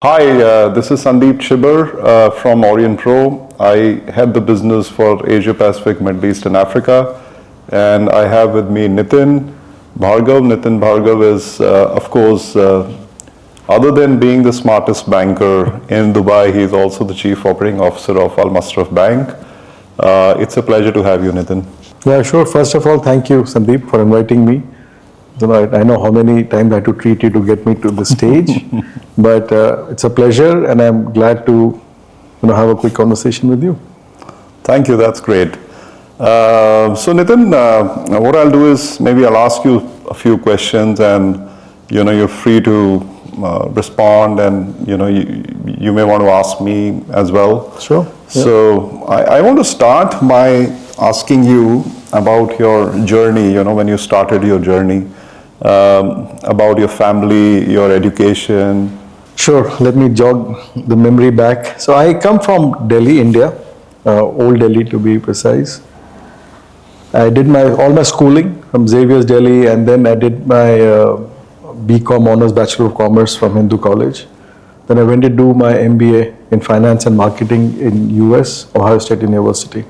Hi, this is Sandeep Chiber from Aurionpro. I head the business for Asia Pacific, Middle East and Africa. And I have with me Nitin Bhargava. Nitin Bhargava is, of course, other than being the smartest banker in Dubai, he is also the Chief Operating Officer of Masraf Bank. It's a pleasure to have you, Nitin. Yeah, sure. First of all, thank you, Sandeep, for inviting me. I know how many times I had to treat you to get me to the stage, but it's a pleasure, and I'm glad to have a quick conversation with you. Thank you. That's great. So Nitin, what I'll do is maybe I'll ask you a few questions, and you're free to respond, and you may want to ask me as well. Sure. So I want to start by asking you about your journey. When you started your journey, about your family, your education. Sure. Let me jog the memory back. So I come from Delhi, India, Old Delhi to be precise. I did all my schooling from Xavier's Delhi, and then I did my BCom Honors Bachelor of Commerce from Hindu College. Then I went to do my MBA in Finance and Marketing in US, Ohio State University.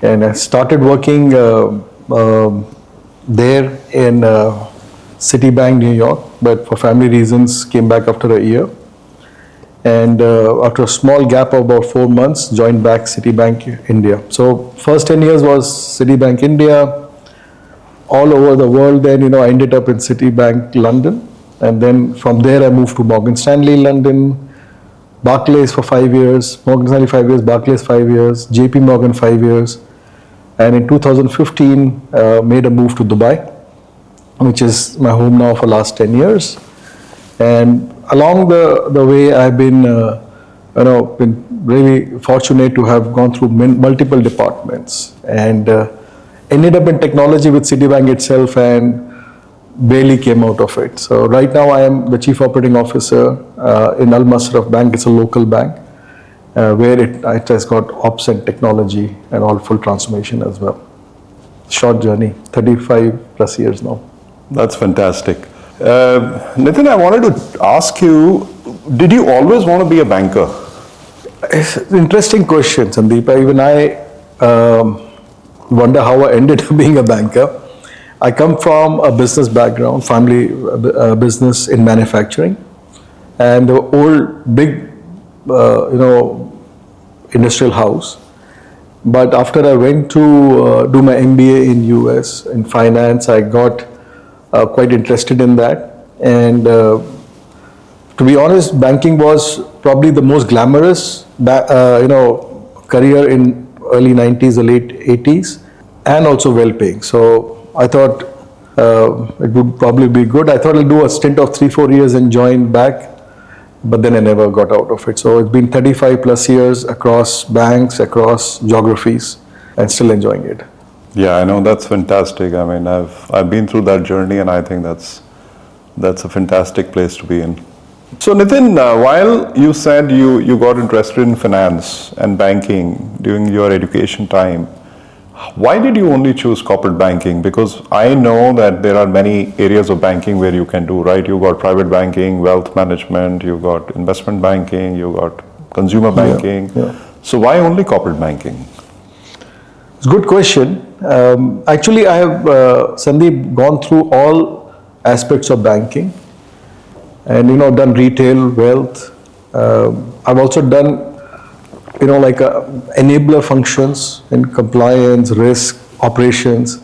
And I started working there in Citibank, New York, but for family reasons came back after a year. And after a small gap of about 4 months, joined back Citibank India. So first 10 years was Citibank India, all over the world. Then I ended up in Citibank London, and then from there I moved to Morgan Stanley London, Barclays for 5 years, Morgan Stanley 5 years, Barclays 5 years, JP Morgan 5 years. And in 2015, made a move to Dubai, which is my home now for last 10 years. And along the way, I've been, been really fortunate to have gone through multiple departments, and ended up in technology with Citibank itself, and barely came out of it. So right now, I am the Chief Operating Officer in Al Masraf Bank. It's a local bank, where it has got ops and technology and all full transformation as well. Short journey, 35 plus years now. That's fantastic. Nitin, I wanted to ask you, did you always want to be a banker? It's an interesting question, Sandeep. Even I wonder how I ended up being a banker. I come from a business background, family business in manufacturing, and the old big industrial house. But after I went to do my MBA in US in finance, I got quite interested in that. And to be honest, banking was probably the most glamorous career in early 90s or late 80s, and also well paying. So I thought it would probably be good. I thought I'll do a stint of 3-4 years and join back, but then I never got out of it. So it's been 35 plus years across banks, across geographies, and still enjoying it. Yeah, I know, that's fantastic. I mean, I've been through that journey, and I think that's a fantastic place to be in. So Nitin, while you said you got interested in finance and banking during your education time, why did you only choose corporate banking? Because I know that there are many areas of banking where you can do, right? You got private banking, wealth management, you got investment banking, you got consumer banking. Yeah. So why only corporate banking? It's a good question. Actually, I have, Sandeep, gone through all aspects of banking, and done retail, wealth. I've also done enabler functions in compliance, risk, operations.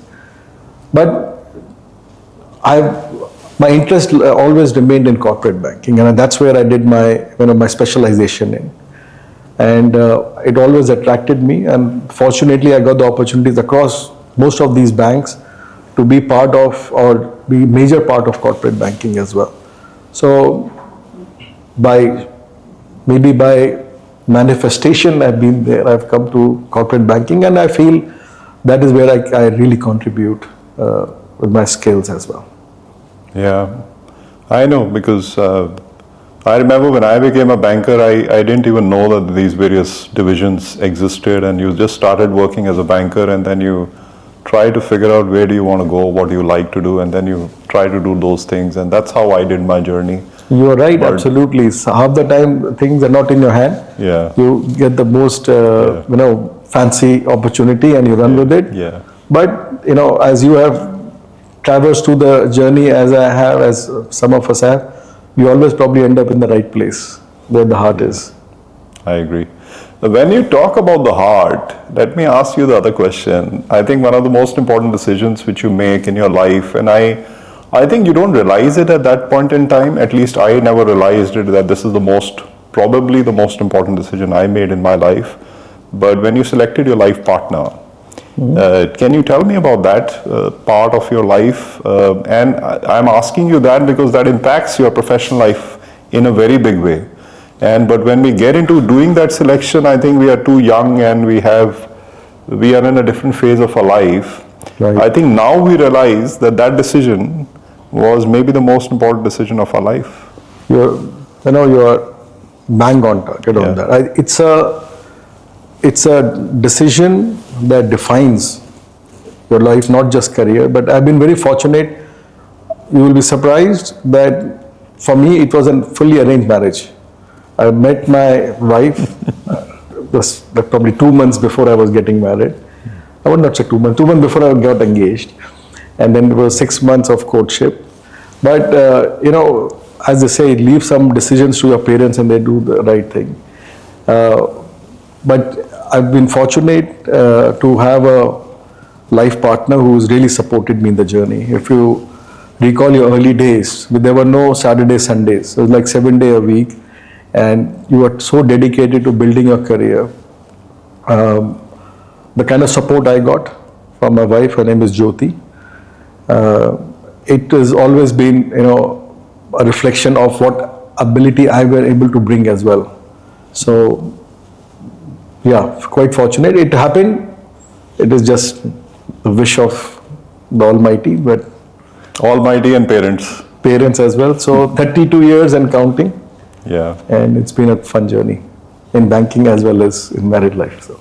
But my interest always remained in corporate banking, and that's where I did my specialization in. And it always attracted me, and fortunately I got the opportunities across most of these banks to be part of, or be major part of, corporate banking as well. So maybe by manifestation I've been there, I've come to corporate banking, and I feel that is where I really contribute with my skills as well. Yeah, I know, because I remember when I became a banker, I didn't even know that these various divisions existed, and you just started working as a banker, and then you try to figure out where do you want to go, what do you like to do, and then you try to do those things. And that's how I did my journey. You are right, But- absolutely. So half the time things are not in your hand. Yeah. You get the most, fancy opportunity and you run with it. Yeah. But, as you have traversed through the journey as I have, as some of us have, you always probably end up in the right place where the heart is. I agree. When you talk about the heart, let me ask you the other question. I think one of the most important decisions which you make in your life, and I think you don't realize it at that point in time, at least I never realized it, that this is probably the most important decision I made in my life. But when you selected your life partner, can you tell me about that part of your life? And I'm asking you that because that impacts your professional life in a very big way. But when we get into doing that selection, I think we are too young and we are in a different phase of our life. Right. I think now we realize that decision was maybe the most important decision of our life. You're bang on target on Yeah. that. It's a decision that defines your life, not just career. But I've been very fortunate. You will be surprised that for me it was a fully arranged marriage. I met my wife probably 2 months before I was getting married. I would not say 2 months, 2 months before I got engaged. And then it was 6 months of courtship. But, as they say, leave some decisions to your parents and they do the right thing. But I've been fortunate to have a life partner who's really supported me in the journey. If you recall your early days, there were no Saturday, Sundays. It was like 7 days a week. And you were so dedicated to building your career. The kind of support I got from my wife, her name is Jyoti, it has always been, a reflection of what ability I were able to bring as well. So, yeah, quite fortunate. It happened. It is just the wish of the Almighty, but Almighty and parents. parents as well. So 32 years and counting. Yeah. And it's been a fun journey in banking as well as in married life. So.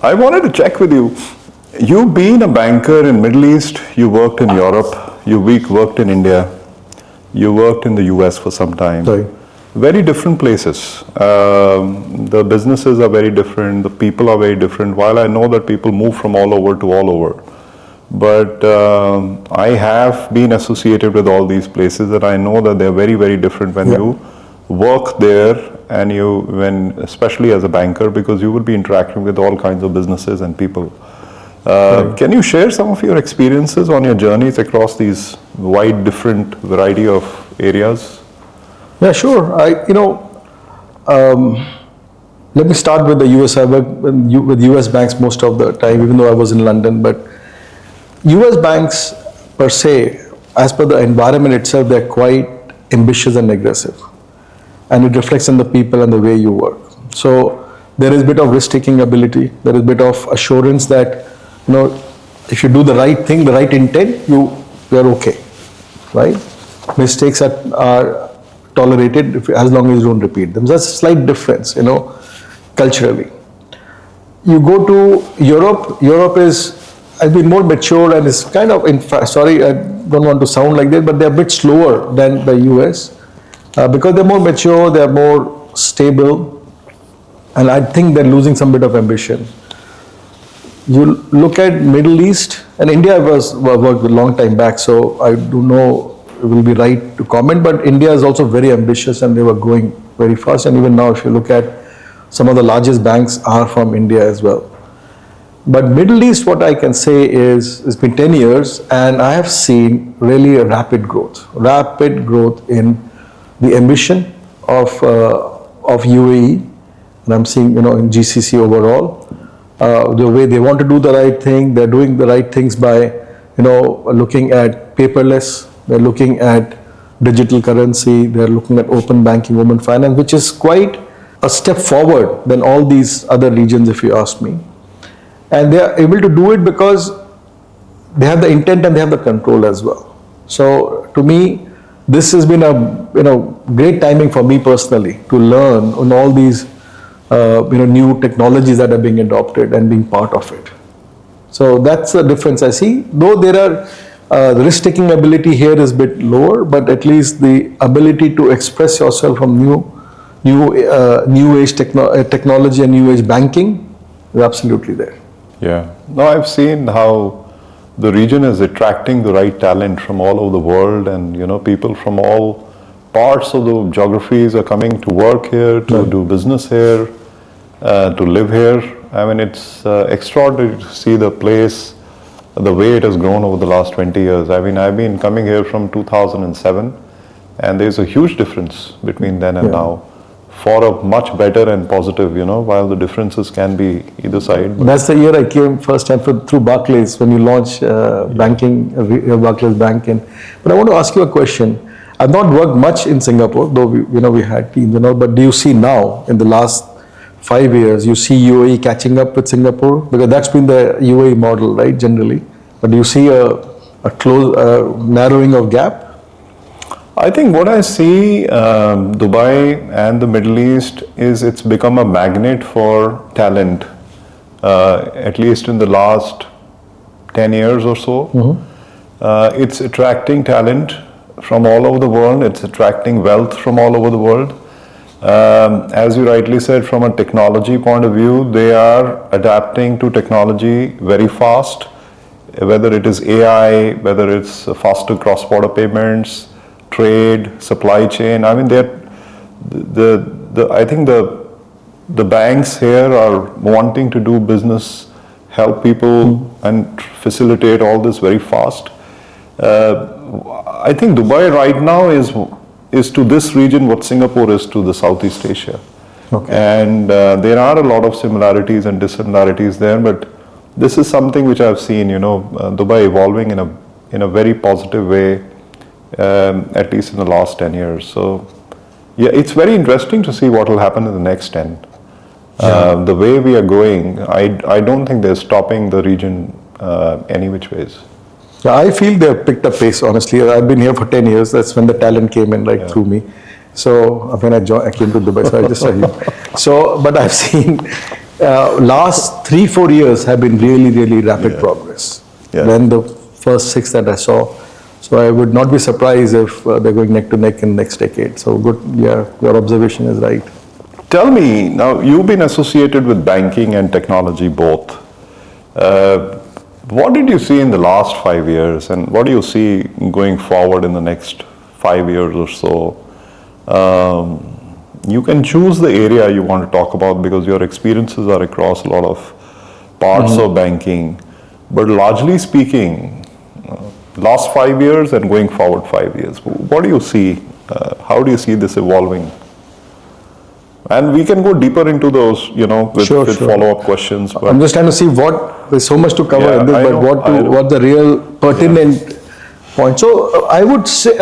I wanted to check with you. You've been a banker in Middle East, you worked in Europe, you worked in India, you worked in the US for some time. Sorry. Very different places. The businesses are very different, the people are very different. While I know that people move from all over to all over, but I have been associated with all these places and I know that they're very, very different when you work there and especially as a banker, because you will be interacting with all kinds of businesses and people. Can you share some of your experiences on your journeys across these wide, different variety of areas? Yeah, sure. Let me start with the US. I work with US banks most of the time, even though I was in London. But US banks per se, as per the environment itself, they're quite ambitious and aggressive. And it reflects on the people and the way you work. So there is a bit of risk-taking ability. There is a bit of assurance that, if you do the right thing, the right intent, you're okay, right? Mistakes are tolerated as long as you don't repeat them. That's a slight difference, culturally. You go to Europe. Europe has been more mature and is kind of, sorry, I don't want to sound like that, but they're a bit slower than the US because they're more mature, they're more stable, and I think they're losing some bit of ambition. You look at Middle East, and India worked a long time back, so I do know it will be right to comment, but India is also very ambitious and they were growing very fast. And even now, if you look at some of the largest banks are from India as well. But Middle East, what I can say is, it's been 10 years and I have seen really a rapid growth in the ambition of UAE, and I'm seeing, in GCC overall, the way they want to do the right thing. They're doing the right things by, looking at paperless. They're looking at digital currency. They're looking at open banking, open finance, which is quite a step forward than all these other regions, if you ask me. And they are able to do it because they have the intent and they have the control as well. So to me, this has been a great timing for me personally to learn on all these new technologies that are being adopted and being part of it. So that's the difference I see. Though there are the risk-taking ability here is a bit lower, but at least the ability to express yourself from new age technology and new age banking is absolutely there. Yeah. No, I've seen how the region is attracting the right talent from all over the world, and people from all parts of the geographies are coming to work here, to do business here, to live here. I mean, it's extraordinary to see the place, the way it has grown over the last 20 years. I mean, I've been coming here from 2007, and there's a huge difference between then and now, for a much better and positive, while the differences can be either side. That's the year I came first time through Barclays, when you launched banking, Barclays Bank. But I want to ask you a question. I've not worked much in Singapore, though we had teams, but do you see now, in the last 5 years, you see UAE catching up with Singapore? Because that's been the UAE model, right, generally. But do you see a close narrowing of gap? I think what I see, Dubai and the Middle East, is it's become a magnet for talent, at least in the last 10 years or so. It's attracting talent from all over the world. It's attracting wealth from all over the world. As you rightly said, from a technology point of view, they are adapting to technology very fast, whether it is AI, whether it's faster cross-border payments, trade, supply chain. I mean, I think the banks here are wanting to do business, help people and facilitate all this very fast. I think Dubai right now is to this region what Singapore is to the Southeast Asia. Okay. And there are a lot of similarities and dissimilarities there, but this is something which I've seen, Dubai evolving in a very positive way, at least in the last 10 years. So, yeah, it's very interesting to see what will happen in the next 10. The way we are going, I don't think they're stopping the region any which ways. Yeah, I feel they've picked up pace, honestly. I've been here for 10 years. That's when the talent came in through me. So when I came to Dubai, so I just saw you. So, but I've seen last 3-4 years have been really, really rapid progress. Yeah. Then the first 6 that I saw. So I would not be surprised if they're going neck to neck in the next decade. So good, yeah, your observation is right. Tell me, now you've been associated with banking and technology both. What did you see in the last 5 years, and what do you see going forward in the next 5 years or so? You can choose the area you want to talk about because your experiences are across a lot of parts of banking. But largely speaking, last 5 years and going forward 5 years, what do you see? How do you see this evolving? And we can go deeper into those, with follow-up questions. But I'm just trying to see there's so much to cover in this, but what the real pertinent point. So I would say,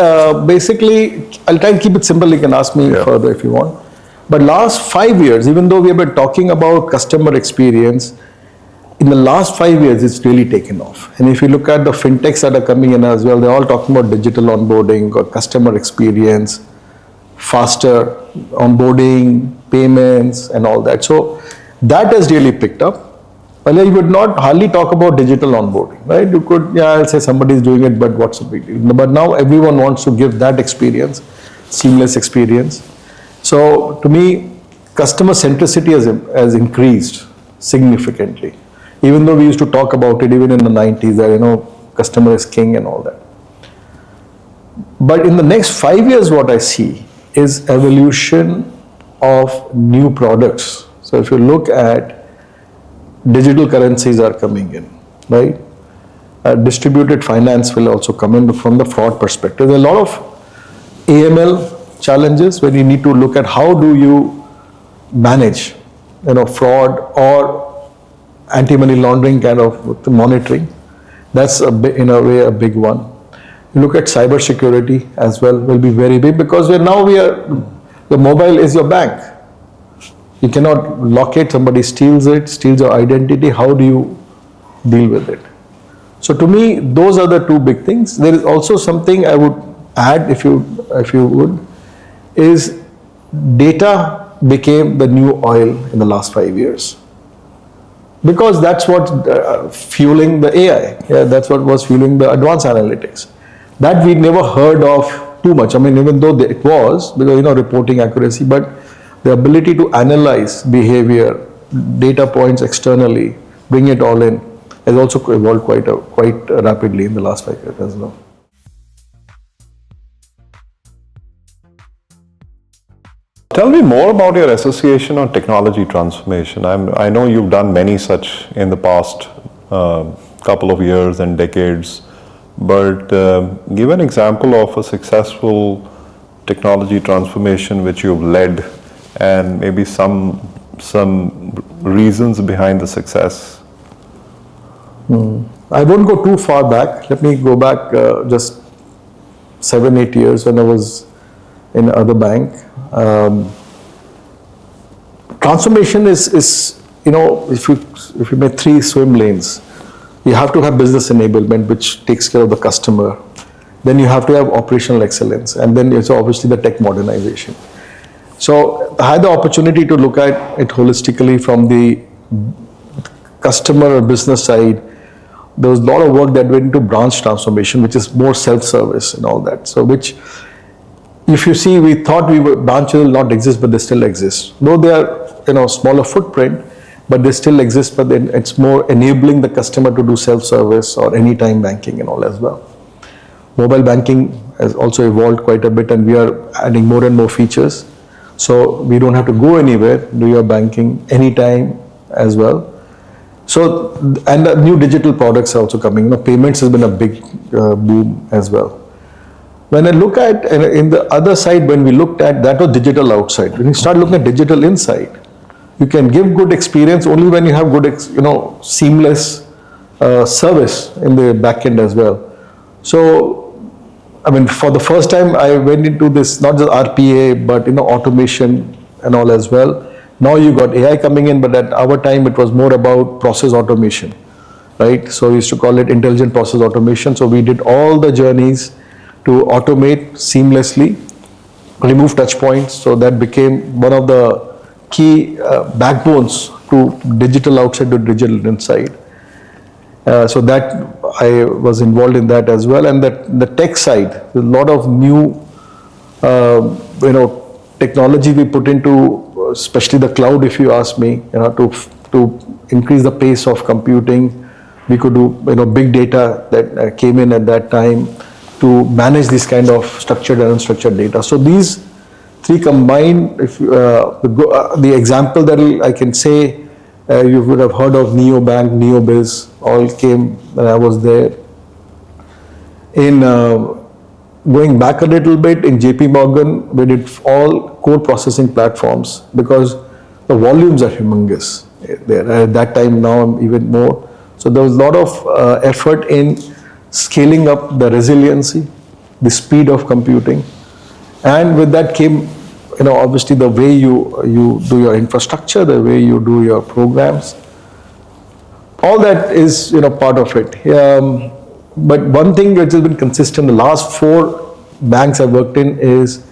basically, I'll try and keep it simple. You can ask me further if you want. But last 5 years, even though we have been talking about customer experience, in the last 5 years, it's really taken off. And if you look at the fintechs that are coming in as well, they're all talking about digital onboarding or customer experience, faster onboarding, payments, and all that. So that has really picked up. Well, you would not hardly talk about digital onboarding, right? You could, I'll say somebody's doing it, but what's the big deal? But now everyone wants to give that experience, seamless experience. So to me, customer centricity has increased significantly. Even though we used to talk about it even in the 90s that, customer is king and all that. But in the next 5 years, what I see is evolution of new products. So if you look at digital currencies are coming in, right? Distributed finance will also come in from the fraud perspective. There are a lot of AML challenges where you need to look at how do you manage, fraud or anti-money laundering kind of monitoring. That's in a way a big one. You look at cyber security as well, will be very big because the mobile is your bank. You cannot locate, somebody steals your identity. How do you deal with it? So to me, those are the two big things. There is also something I would add, if you would, is data became the new oil in the last 5 years. Because that's what fueling the AI. Yeah, that's what was fueling the advanced analytics. That we never heard of too much. I mean, even though it was, because reporting accuracy, but the ability to analyze behavior, data points externally, bring it all in, has also evolved quite rapidly in the last 5 years as well. Tell me more about your association on technology transformation. I know you've done many such in the past couple of years and decades, but give an example of a successful technology transformation which you've led, and maybe some reasons behind the success. I won't go too far back. Let me go back just 7-8 years when I was in other bank. Transformation is if you make 3 swim lanes, you have to have business enablement, which takes care of the customer. Then you have to have operational excellence, and then it's obviously the tech modernization. So I had the opportunity to look at it holistically from the customer or business side. There was a lot of work that went into branch transformation, which is more self-service and all that. So which, if you see, we thought branches will not exist, but they still exist. Though they are smaller footprint, but they still exist, but then it's more enabling the customer to do self-service or anytime banking and all as well. Mobile banking has also evolved quite a bit, and we are adding more and more features. So we don't have to go anywhere, do your banking anytime as well. So, and the new digital products are also coming. Payments has been a big boom as well. When I look at, in the other side, when we looked at, that was digital outside. When you start looking at digital inside, you can give good experience only when you have good, seamless service in the back end as well. So, I mean, for the first time, I went into this, not just RPA, but automation and all as well. Now you got AI coming in, but at our time, it was more about process automation, right? So we used to call it intelligent process automation. So we did all the journeys to automate seamlessly, remove touch points. So that became one of the key backbones to digital outside to digital inside. So that I was involved in that as well. And that the tech side, a lot of new, technology we put into, especially the cloud, if you ask me, to increase the pace of computing. We could do, big data that came in at that time to manage this kind of structured and unstructured data. So these 3 combined, if the example that I can say, you would have heard of Neobank, Neobiz, all came when I was there. In going back a little bit, in JP Morgan, we did all core processing platforms because the volumes are humongous there. At that time, now even more. So there was a lot of effort in scaling up the resiliency, the speed of computing. And with that came, obviously the way you do your infrastructure, the way you do your programs. All that is, part of it. But one thing which has been consistent, the last 4 banks I've worked in is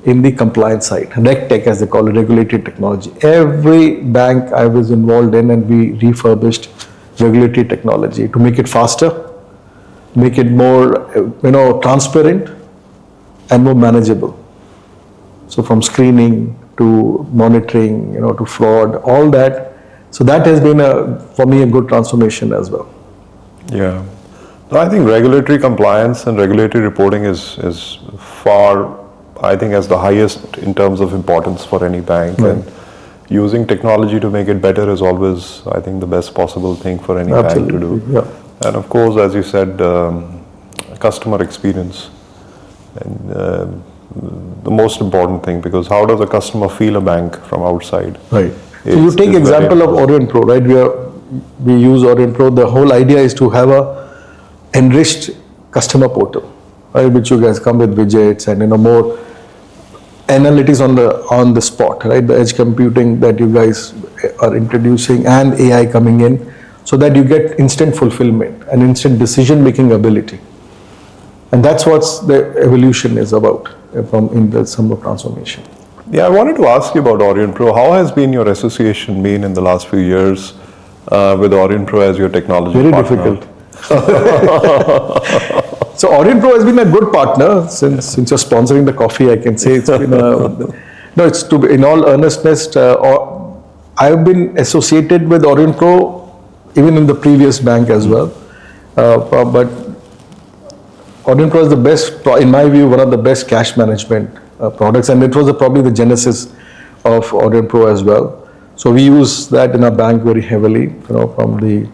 in the compliance side, RegTech as they call it, regulatory technology. Every bank I was involved in, and we refurbished regulatory technology to make it faster, make it more, transparent and more manageable. So from screening to monitoring, to fraud, all that. So that has been for me a good transformation as well. Yeah. No, I think regulatory compliance and regulatory reporting is far, I think, as the highest in terms of importance for any bank. Right. And using technology to make it better is always, I think, the best possible thing for any Absolutely. bank to do. Yeah. And of course, as you said, customer experience. And the most important thing, because how does a customer feel a bank from outside? Right. So you take example of Aurionpro, right? We use Aurionpro. The whole idea is to have a enriched customer portal, right? Which you guys come with widgets and more analytics on the spot, right? The edge computing that you guys are introducing and AI coming in, so that you get instant fulfillment and instant decision making ability. And that's what the evolution is about in the sum of transformation. Yeah, I wanted to ask you about Aurionpro. How has been your association been in the last few years? with Aurionpro as your technology Very partner? difficult. So Aurionpro has been a good partner since you're sponsoring the coffee. I can say it's been no. It's to be, in all earnestness. I've been associated with Aurionpro even in the previous bank as well. But Aurionpro is the best, in my view, one of the best cash management products, and it was probably the genesis of Aurionpro as well. So we use that in our bank very heavily, from the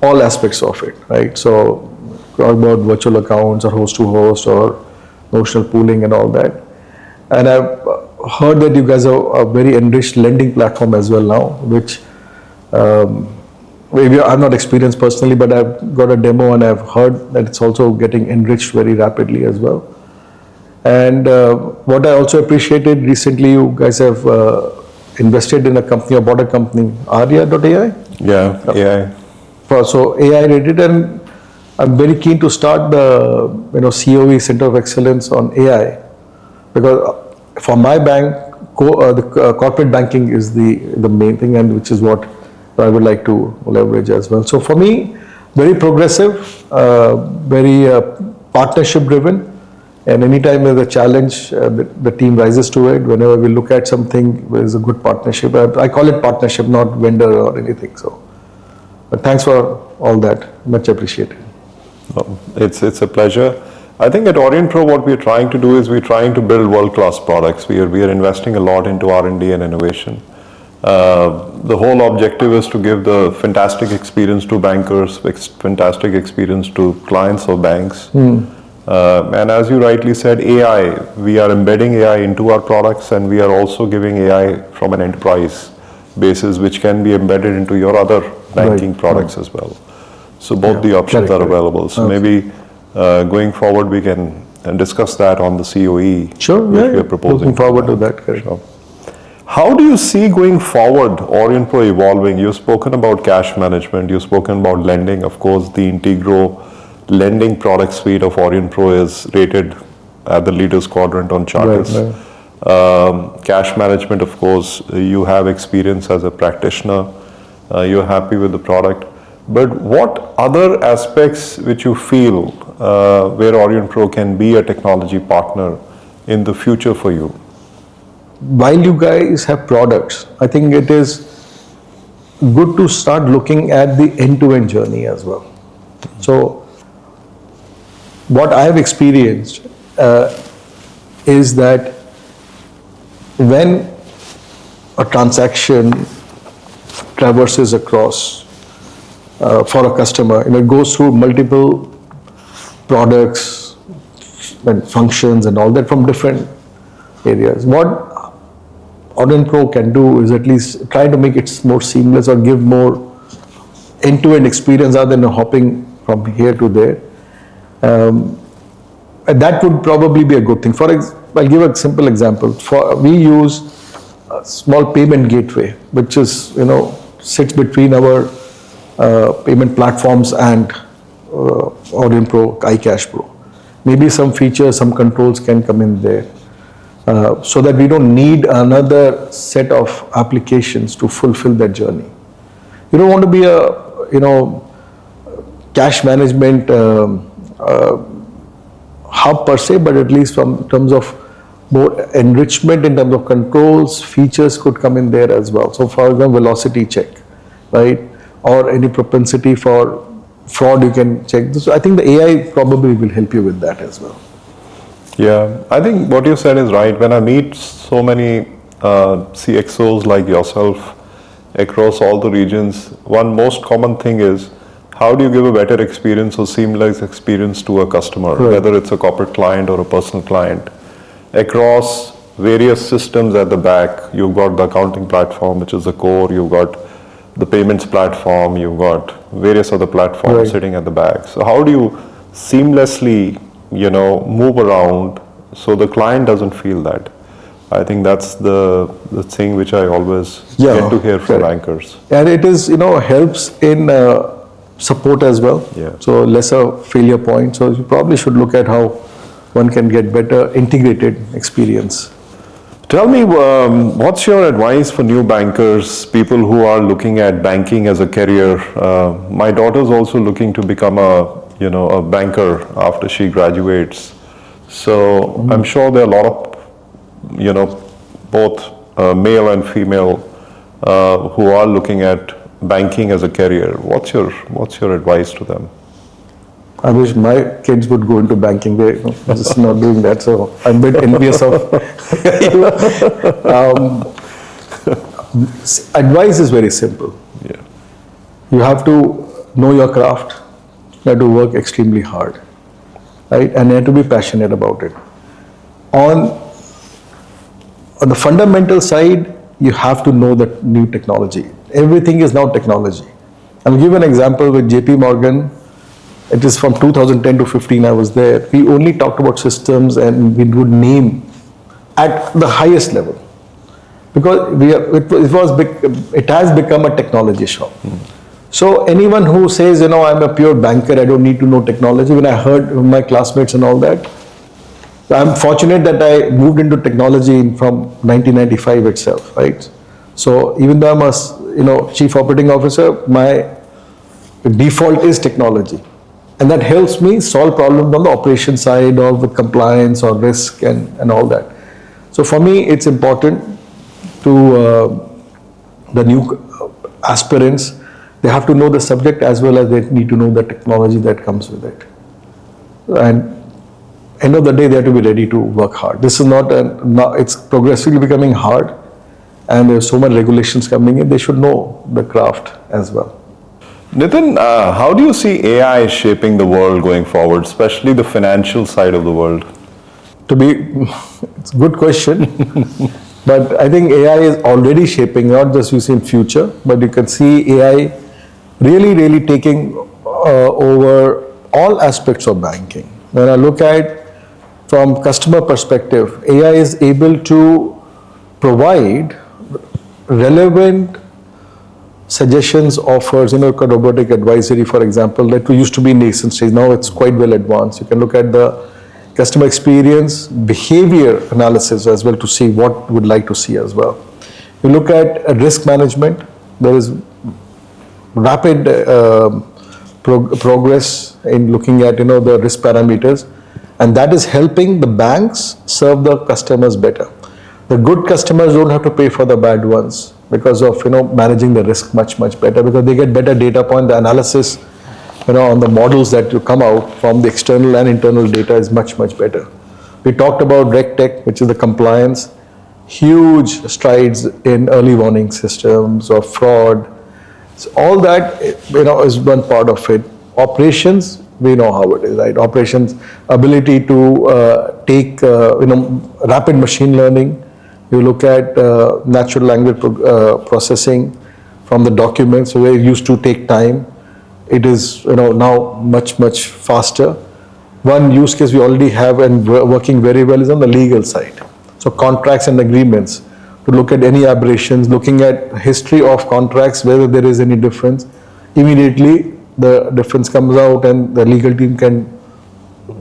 all aspects of it, right? So talk about virtual accounts or host to host or notional pooling and all that. And I've heard that you guys have a very enriched lending platform as well now, which maybe I've not experienced personally, but I've got a demo and I've heard that it's also getting enriched very rapidly as well. And what I also appreciated recently, you guys have invested in a company or bought a company, Arya.ai? Yeah, AI. So AI rated, and I'm very keen to start the COE Center of Excellence on AI, because for my bank, corporate banking is the main thing, and which is what I would like to leverage as well. So for me, very progressive, very partnership driven, and anytime there's a challenge, the team rises to it. Whenever we look at something, there's a good partnership. I call it partnership, not vendor or anything. So, but thanks for all that. Much appreciated. It's a pleasure. I think at Aurionpro, what we're trying to do is we're trying to build world-class products. We are investing a lot into R&D and innovation. The whole objective is to give the fantastic experience to bankers, fantastic experience to clients of banks. And as you rightly said, AI, we are embedding AI into our products, and we are also giving AI from an enterprise basis, which can be embedded into your other banking products as well. So both the options are available. So maybe going forward, we can discuss that on the COE. Sure, which we are proposing. Looking forward to that. Sure. How do you see going forward Aurionpro evolving? You've spoken about cash management, you've spoken about lending. Of course, the Integro lending product suite of Aurionpro is rated at the leaders quadrant on Chartis. Cash management, of course, you have experience as a practitioner. You're happy with the product. But what other aspects which you feel where Aurionpro can be a technology partner in the future for you? While you guys have products, I think it is good to start looking at the end-to-end journey as well. So what I have experienced is that when a transaction traverses across for a customer, it goes through multiple products and functions and all that from different areas. What Aurionpro can do is at least try to make it more seamless or give more end-to-end experience rather than hopping from here to there. And that would probably be a good thing. I'll give a simple example. We use a small payment gateway, which is sits between our payment platforms and Aurionpro iCash Pro. Maybe some features, some controls can come in there, so that we don't need another set of applications to fulfill that journey. You don't want to be a cash management hub per se, but at least from terms of more enrichment in terms of controls, features could come in there as well. So for example, velocity check, right? Or any propensity for fraud, you can check this. I think the AI probably will help you with that as well. Yeah, I think what you said is right. When I meet so many CXOs like yourself across all the regions, one most common thing is, how do you give a better experience or seamless experience to a customer, whether it's a corporate client or a personal client, across various systems at the back. You've got the accounting platform, which is the core, you've got the payments platform, you've got various other platforms sitting at the back. So how do you seamlessly, move around so the client doesn't feel that? I think that's the thing which I always get to hear from bankers. And it is, helps in support as well. Yeah. So lesser failure points. So you probably should look at how one can get better integrated experience. Tell me, what's your advice for new bankers, people who are looking at banking as a career? My daughter's also looking to become a banker after she graduates. So I'm sure there are a lot of, both male and female who are looking at banking as a career. What's your advice to them? I wish my kids would go into banking. They're just not doing that, so I'm a bit envious of you. Advice is very simple. Yeah. You have to know your craft. You have to work extremely hard, right? And you have to be passionate about it. On the fundamental side, you have to know the new technology. Everything is now technology. I'll give an example with JP Morgan. It is from 2010 to 15 I was there. We only talked about systems and we would name at the highest level. Because it has become a technology shop. So anyone who says, I'm a pure banker, I don't need to know technology, when I heard from my classmates and all that, I'm fortunate that I moved into technology from 1995 itself, right? So even though I'm a chief operating officer, my default is technology. And that helps me solve problems on the operation side or with compliance or risk and all that. So for me, it's important to the new aspirants, they have to know the subject as well as they need to know the technology that comes with it. And end of the day, they have to be ready to work hard. This is it's progressively becoming hard and there's so many regulations coming in, they should know the craft as well. Nitin, how do you see AI shaping the world going forward, especially the financial side of the world? It's a good question, but I think AI is already shaping, not just you see in future, but you can see AI really taking over all aspects of banking. When I look at from customer perspective, AI is able to provide relevant suggestions, offers, robotic advisory, for example, that we used to be in nascent stage. Now it's quite well advanced. You can look at the customer experience, behavior analysis as well to see what would like to see as well. You look at risk management, there is rapid progress in looking at, the risk parameters, and that is helping the banks serve the customers better. The good customers don't have to pay for the bad ones because of managing the risk much better, because they get better data point. The analysis on the models that you come out from the external and internal data is much better. We talked about RegTech, which is the compliance, huge strides in early warning systems of fraud. So all that is one part of it. Operations, we know how it is, right? Operations, ability to take rapid machine learning. You look at natural language processing from the documents, so where it used to take time, it is now much faster. One use case we already have and working very well is on the legal side. So contracts and agreements, to look at any aberrations, looking at history of contracts, whether there is any difference, immediately the difference comes out and the legal team can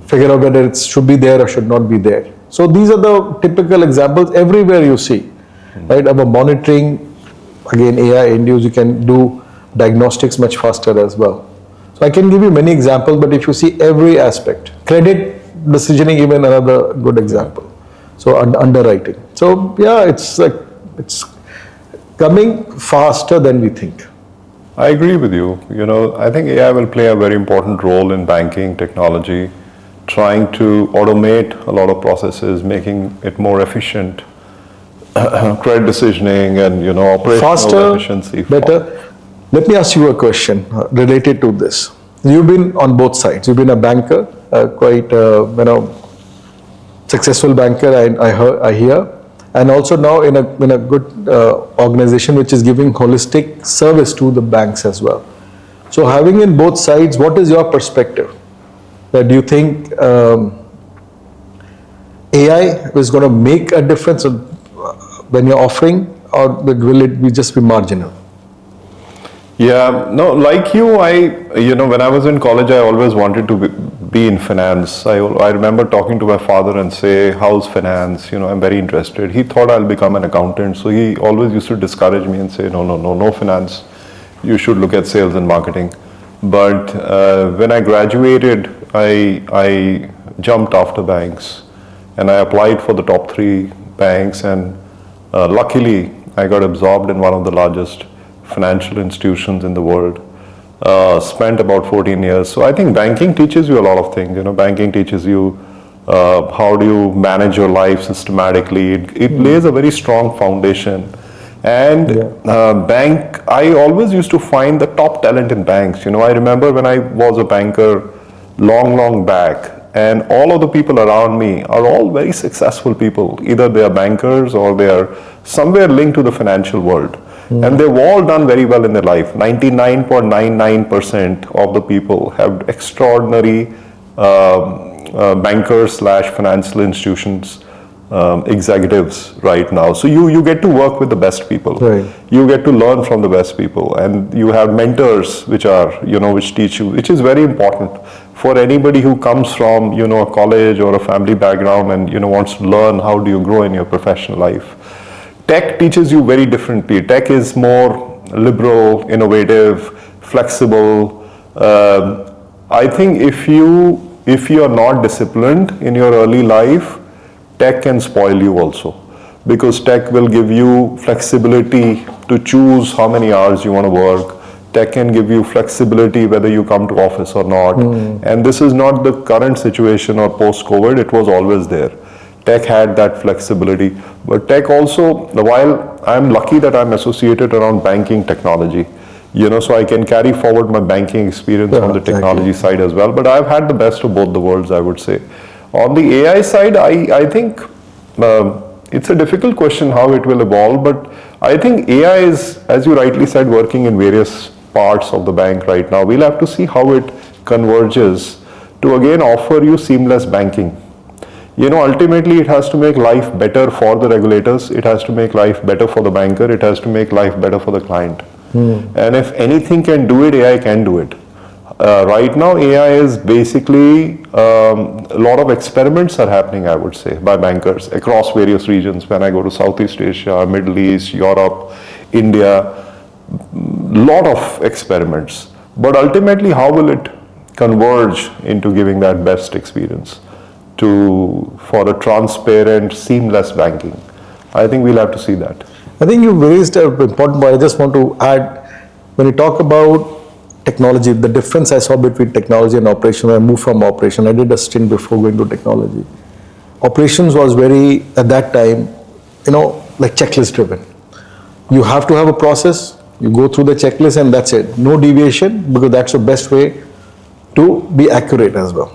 figure out whether it should be there or should not be there. So these are the typical examples everywhere you see, right? About monitoring, again AI induced, you can do diagnostics much faster as well. So I can give you many examples, but if you see every aspect, credit decisioning, even another good example. So underwriting. So yeah, it's coming faster than we think. I agree with you. I think AI will play a very important role in banking technology, trying to automate a lot of processes, making it more efficient, credit decisioning and operational faster, efficiency. Better. Let me ask you a question related to this. You've been on both sides. You've been a banker, quite successful banker. I hear, and also now in a good organization which is giving holistic service to the banks as well. So having in both sides, what is your perspective? Do you think AI is going to make a difference when you're offering, or will it just be marginal? Yeah, no, like you, when I was in college, I always wanted to be in finance. I remember talking to my father and say, how's finance? I'm very interested. He thought I'll become an accountant. So he always used to discourage me and say, no finance. You should look at sales and marketing. But when I graduated, I jumped after banks and I applied for the top 3 banks, and luckily I got absorbed in one of the largest financial institutions in the world. Spent about 14 years. So I think banking teaches you a lot of things. Banking teaches you how do you manage your life systematically. It lays a very strong foundation. And bank, I always used to find the top talent in banks. I remember when I was a banker long back, and all of the people around me are all very successful people. Either they are bankers or they are somewhere linked to the financial world. And they've all done very well in their life. 99.99% of the people have extraordinary bankers / financial institutions executives right now. So you get to work with the best people. Right. You get to learn from the best people, and you have mentors which are, which teach you, which is very important for anybody who comes from, a college or a family background and, wants to learn how do you grow in your professional life. Tech teaches you very differently. Tech is more liberal, innovative, flexible. I think if you are not disciplined in your early life, tech can spoil you also, because tech will give you flexibility to choose how many hours you want to work. Tech can give you flexibility whether you come to office or not. And this is not the current situation or post-COVID, it was always there. Tech had that flexibility, but tech also, while I'm lucky that I'm associated around banking technology, so I can carry forward my banking experience on the technology side as well, but I've had the best of both the worlds, I would say. On the AI side, I think it's a difficult question how it will evolve, but I think AI is, as you rightly said, working in various parts of the bank right now. We'll have to see how it converges to again offer you seamless banking. Ultimately it has to make life better for the regulators, it has to make life better for the banker, it has to make life better for the client. And if anything can do it, AI can do it. Right now AI is basically, a lot of experiments are happening, I would say, by bankers across various regions. When I go to Southeast Asia, Middle East, Europe, India, lot of experiments. But ultimately, how will it converge into giving that best experience for a transparent, seamless banking? I think we'll have to see that. I think you raised an important point. I just want to add, when you talk about technology, the difference I saw between technology and operation, when I moved from operation, I did a stint before going to technology. Operations was very, at that time, like checklist driven. You have to have a process, you go through the checklist and that's it. No deviation, because that's the best way to be accurate as well.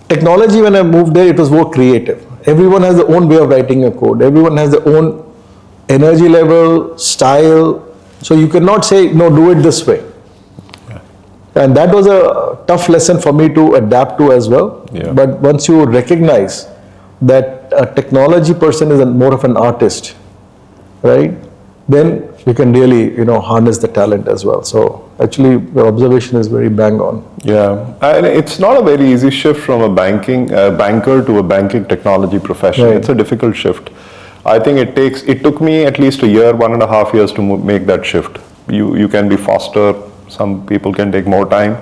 Technology, when I moved there, it was more creative. Everyone has their own way of writing a code. Everyone has their own energy level, style. So you cannot say, no, do it this way. And that was a tough lesson for me to adapt to as well. Yeah. But once you recognize that a technology person is more of an artist, right? Then you can really, harness the talent as well. So actually, your observation is very bang on. Yeah, and it's not a very easy shift from a banker to a banking technology profession. Right. It's a difficult shift. I think it took me at least a year, 1.5 years to make that shift. You can be faster. Some people can take more time,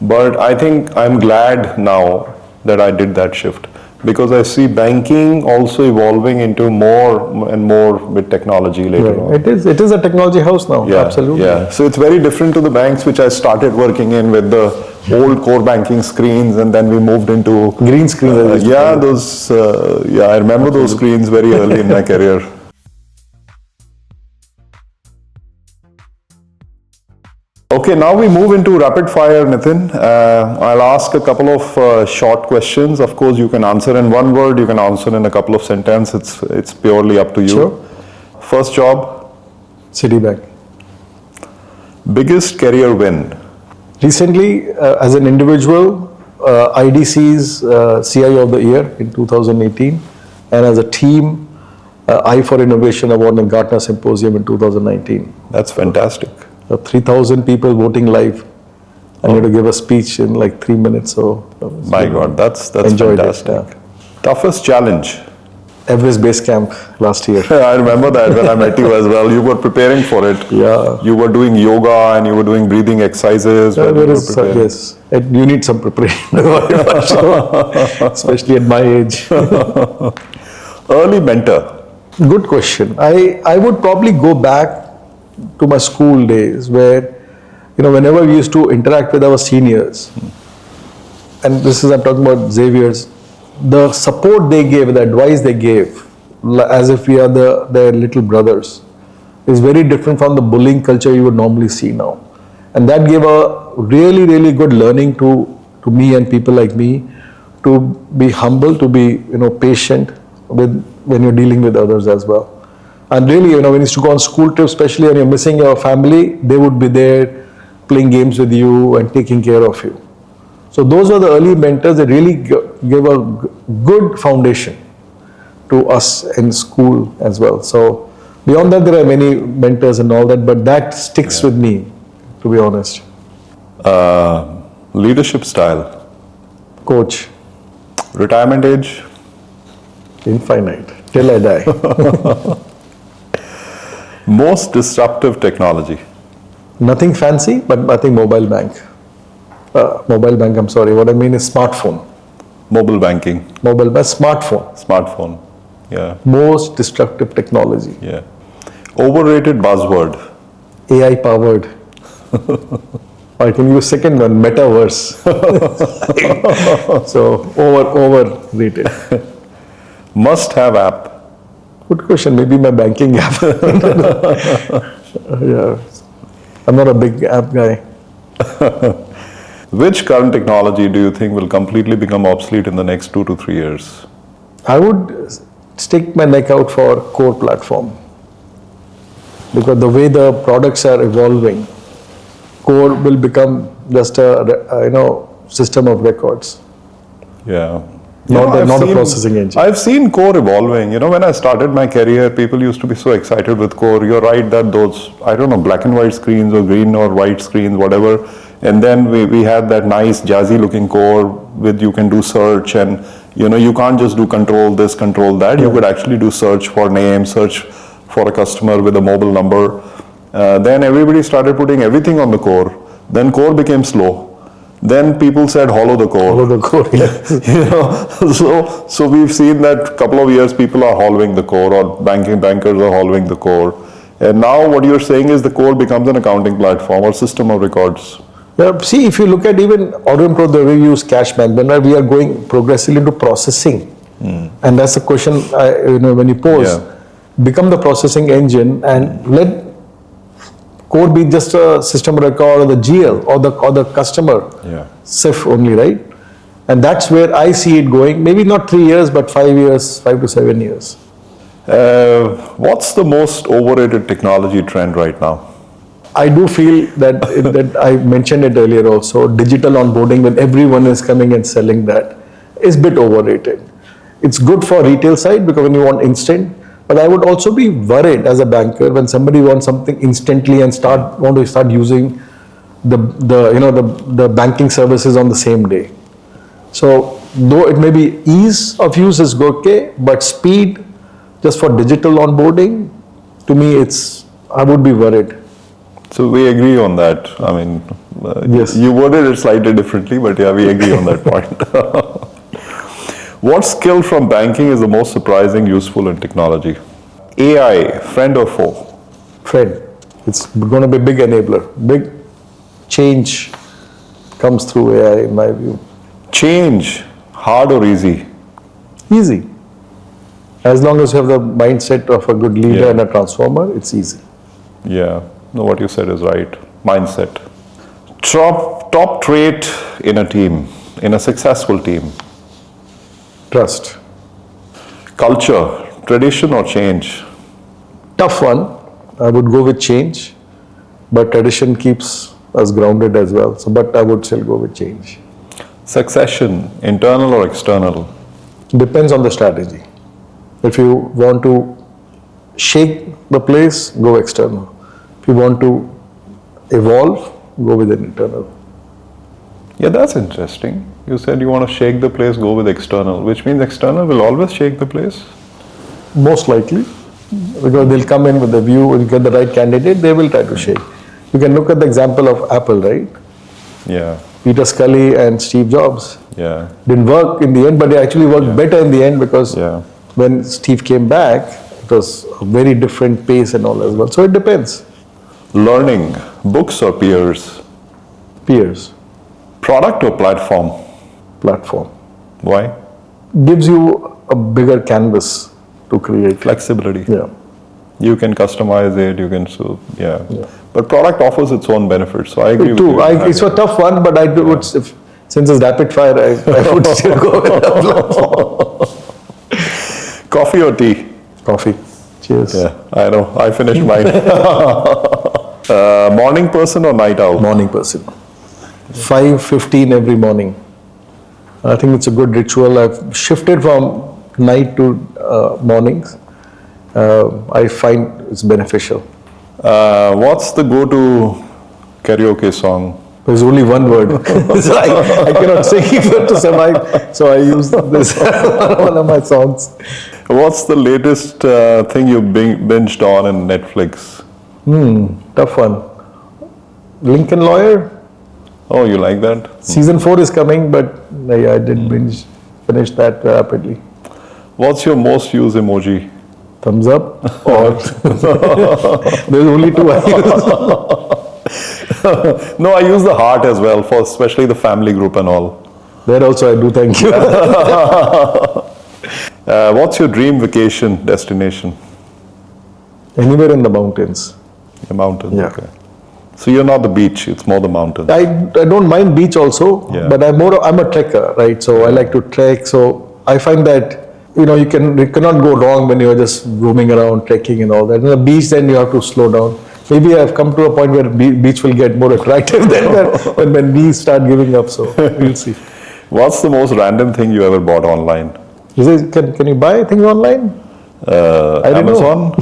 but I think I'm glad now that I did that shift, because I see banking also evolving into more and more with technology later on. It is a technology house now, absolutely. Yeah, so it's very different to the banks which I started working in with the old core banking screens, and then we moved into green screens. I remember those screens very early in my career. Okay, now we move into rapid fire, Nitin. I'll ask a couple of short questions. Of course, you can answer in one word, you can answer in a couple of sentences. It's purely up to you. Sure. First job? Citibank. Biggest career win? Recently, as an individual, IDC's CIO of the Year in 2018, and as a team, I for Innovation Award in Gartner Symposium in 2019. That's fantastic. 3,000 people voting live. I had to give a speech in like 3 minutes. So My God, that's enjoyed it, fantastic. Toughest challenge? Everest Base Camp last year. I remember that when I met you as well. You were preparing for it. Yeah. You were doing yoga and you were doing breathing exercises. when you were preparing. Yes, you need some preparation, for sure, especially at my age. Early mentor. Good question. I would probably go back to my school days where, whenever we used to interact with our seniors, and this is, I'm talking about Xavier's, the support they gave, the advice they gave, as if we are their little brothers, is very different from the bullying culture you would normally see now. And that gave a really, really good learning to me and people like me to be humble, to be, patient when you're dealing with others as well. And really, when you used to go on school trips, especially when you're missing your family, they would be there playing games with you and taking care of you. So those were the early mentors that really gave a good foundation to us in school as well. So beyond that, there are many mentors and all that, but that sticks with me, to be honest. Leadership style. Coach, Retirement age. infinite, till I die. Most disruptive technology. Nothing fancy, but I think mobile bank. I'm sorry, what I mean is smartphone. Mobile banking. Smartphone. Smartphone. Yeah. Most destructive technology. Yeah. Overrated buzzword. AI powered. I can use second one, metaverse. So overrated. Must have app. Good question. Maybe my banking app. Yeah. I'm not a big app guy. Which current technology do you think will completely become obsolete in the next 2 to 3 years? I would stick my neck out for core platform. Because the way the products are evolving, core will become just a system of records. Yeah. Not a processing engine. I've seen core evolving. When I started my career, people used to be so excited with core. You're right that those, black and white screens or green or white screens, whatever. And then we had that nice jazzy looking core with you can do search and, you can't just do control this, control that. You could actually do search for name, search for a customer with a mobile number. Then everybody started putting everything on the core. Then core became slow. Then people said hollow the core. Follow the core, yeah. So we've seen that couple of years people are hollowing the core, or bankers are hollowing the core. And now what you're saying is the core becomes an accounting platform or system of records. Yeah, see, if you look at even Aurionpro, the way we use cash management, we are going progressively into processing. And that's the question when you pose. Become the processing engine and let core be just a system record or the GL or the customer SIF only, right? And that's where I see it going. Maybe not 3 years, but 5 years, 5 to 7 years. What's the most overrated technology trend right now? I do feel that I mentioned it earlier also, digital onboarding when everyone is coming and selling that is a bit overrated. It's good for retail side because when you want instant, but I would also be worried as a banker when somebody wants something instantly and want to start using the banking services on the same day. So though it may be ease of use is okay, but speed just for digital onboarding, to me I would be worried. So we agree on that. Yes. You worded it slightly differently, but yeah, we agree on that point. What skill from banking is the most surprising, useful in technology? AI, friend or foe? Friend. It's going to be a big enabler. Big change comes through AI in my view. Change, hard or easy? Easy. As long as you have the mindset of a good leader and a transformer, it's easy. Yeah, no, what you said is right. Mindset. Top trait in a team, in a successful team? Trust. Culture, tradition or change? Tough one. I would go with change, but tradition keeps us grounded as well. But I would still go with change. Succession, internal or external? Depends on the strategy. If you want to shake the place, go external. If you want to evolve, go with an internal. Yeah, that's interesting. You said you want to shake the place, go with external, which means external will always shake the place. Most likely, because they'll come in with the view, and get the right candidate, they will try to shake. You can look at the example of Apple, right? Yeah, Peter Scully and Steve Jobs. yeah, Didn't work in the end, but they actually worked better in the end because yeah. when Steve came back, it was a very different pace and all as well. So it depends. Learning, books or peers? Peers, Product or platform? platform. Why? Gives you a bigger canvas to create. Flexibility. Yeah. You can customize it, you can, yeah. But product offers its own benefits, so I agree with Too. you. It's a tough one, but I do would, since it's rapid fire, I would still go with the platform. Coffee or tea? Coffee. Cheers. Yeah, I know. I finished mine. Morning person or night owl? Morning person. 5:15 every morning. I think it's a good ritual. I've shifted from night to mornings. I find it's beneficial. What's the go-to karaoke song? There's only one word. So I cannot sing it to survive. So I use this one of my songs. What's the latest thing you binged on in Netflix? Tough one. Lincoln Lawyer. Oh, you like that? Season 4 is coming, but I did finish that rapidly. What's your most used emoji? Thumbs up or there's only two I use. No, I use the heart as well, for especially the family group and all. There also I do thank you. What's your dream vacation destination? Anywhere in the mountains. The mountains, Yeah. okay. So you're not the beach, it's more the mountains. I don't mind beach also, Yeah. but I'm a trekker, right? So I like to trek. So I find that you cannot go wrong when you're just roaming around trekking and all that. In the beach, then you have to slow down. Maybe I've come to a point where beach will get more attractive than when we start giving up. So we'll see. What's the most random thing you ever bought online? Is it, can you buy things online? I don't know. Amazon?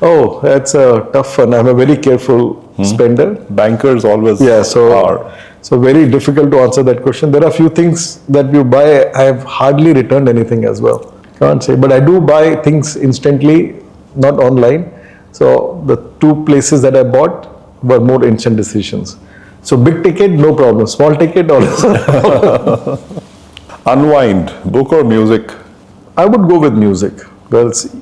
Oh, that's a tough one. I'm a very careful spender. Bankers always Yeah, so are. so very difficult to answer that question. There are few things that you buy. I have hardly returned anything as well. Can't say, but I do buy things instantly, not online. So the two places that I bought were more instant decisions. So big ticket, no problem. Small ticket, also. Unwind, book or music? I would go with music. Because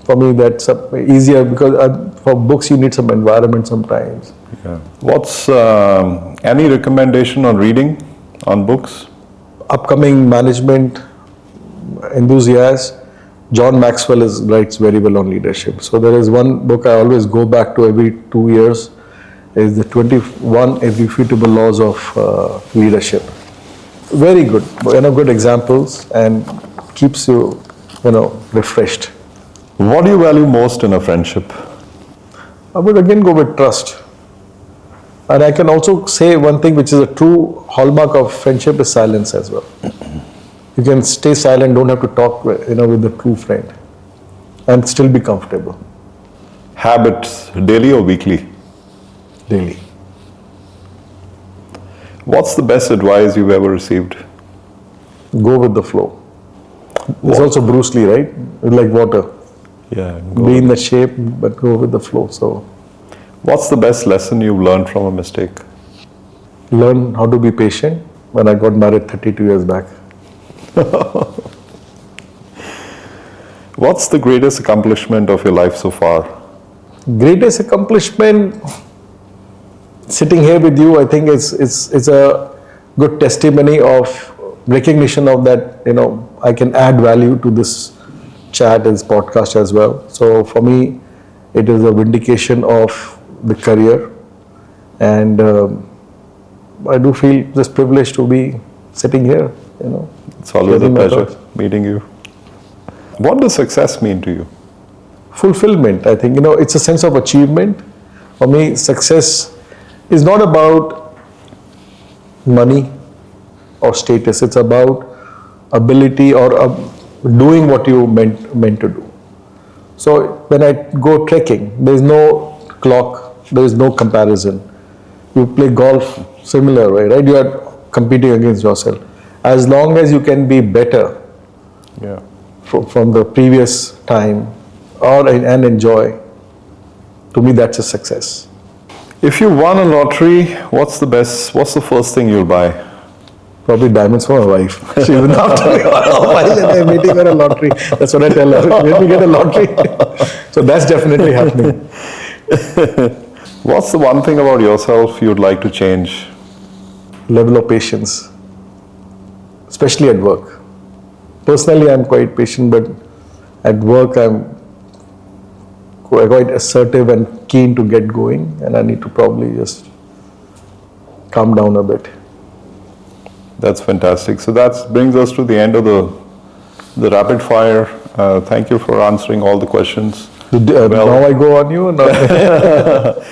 for me, that's easier because for books, you need some environment sometimes. Yeah. What's any recommendation on reading, on books? Upcoming management enthusiast, John Maxwell writes very well on leadership. So there is one book I always go back to every 2 years, is the 21 Irrefutable Laws of Leadership. Very good, good examples and keeps you, refreshed. What do you value most in a friendship? I would again go with trust. And I can also say one thing which is a true hallmark of friendship is silence as well. You can stay silent, don't have to talk with the true friend and still be comfortable. Habits, daily or weekly? Daily. What's the best advice you've ever received? Go with the flow. There's also Bruce Lee, right? Like water. Yeah. Be in the shape, but go with the flow. So What's the best lesson you've learned from a mistake? learn how to be patient when I got married 32 years back. What's the greatest accomplishment of your life so far? Greatest accomplishment, sitting here with you, I think it's a good testimony of recognition of that, I can add value to this chat, this podcast as well. So for me, it is a vindication of the career, and I do feel just privileged to be sitting here, It's always a sharing my pleasure thoughts. meeting you. What does success mean to you? Fulfillment, I think, it's a sense of achievement. For me, success is not about money or status. It's about ability or doing what you meant to do. So when I go trekking, there is no clock, there is no comparison. You play golf, similar way, right? You are competing against yourself. As long as you can be better Yeah. from the previous time and enjoy, to me that's a success. If you won a lottery, what's the first thing you'll buy? Probably diamonds for my wife. She will not tell me while they're meeting her a lottery. That's what I tell her. Let me get a lottery. So that's definitely happening. What's the one thing about yourself you'd like to change? Level of patience, especially at work. Personally, I'm quite patient, but at work, I'm quite assertive and keen to get going, and I need to probably just calm down a bit. That's fantastic. So that brings us to the end of the rapid fire. Thank you for answering all the questions. Now I go on you or not?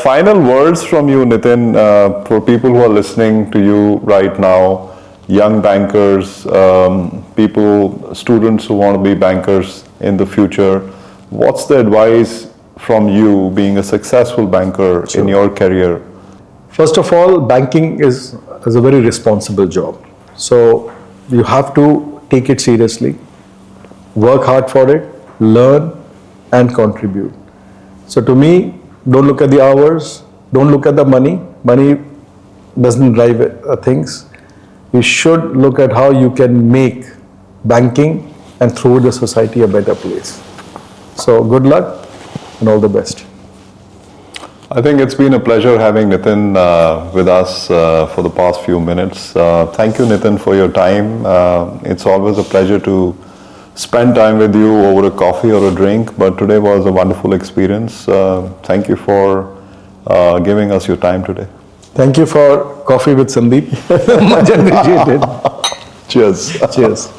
Final words from you, Nitin, for people who are listening to you right now, young bankers, students who want to be bankers in the future. What's the advice from you being a successful banker in your career? First of all, banking is a very responsible job. So you have to take it seriously, work hard for it, learn and contribute. So to me, don't look at the hours, don't look at the money. Money doesn't drive things. You should look at how you can make banking and through the society a better place. So good luck and all the best. I think it's been a pleasure having Nitin with us for the past few minutes. Thank you, Nitin, for your time. It's always a pleasure to spend time with you over a coffee or a drink, but today was a wonderful experience. Thank you for giving us your time today. Thank you for coffee with Sandeep. Much appreciated. Cheers. Cheers.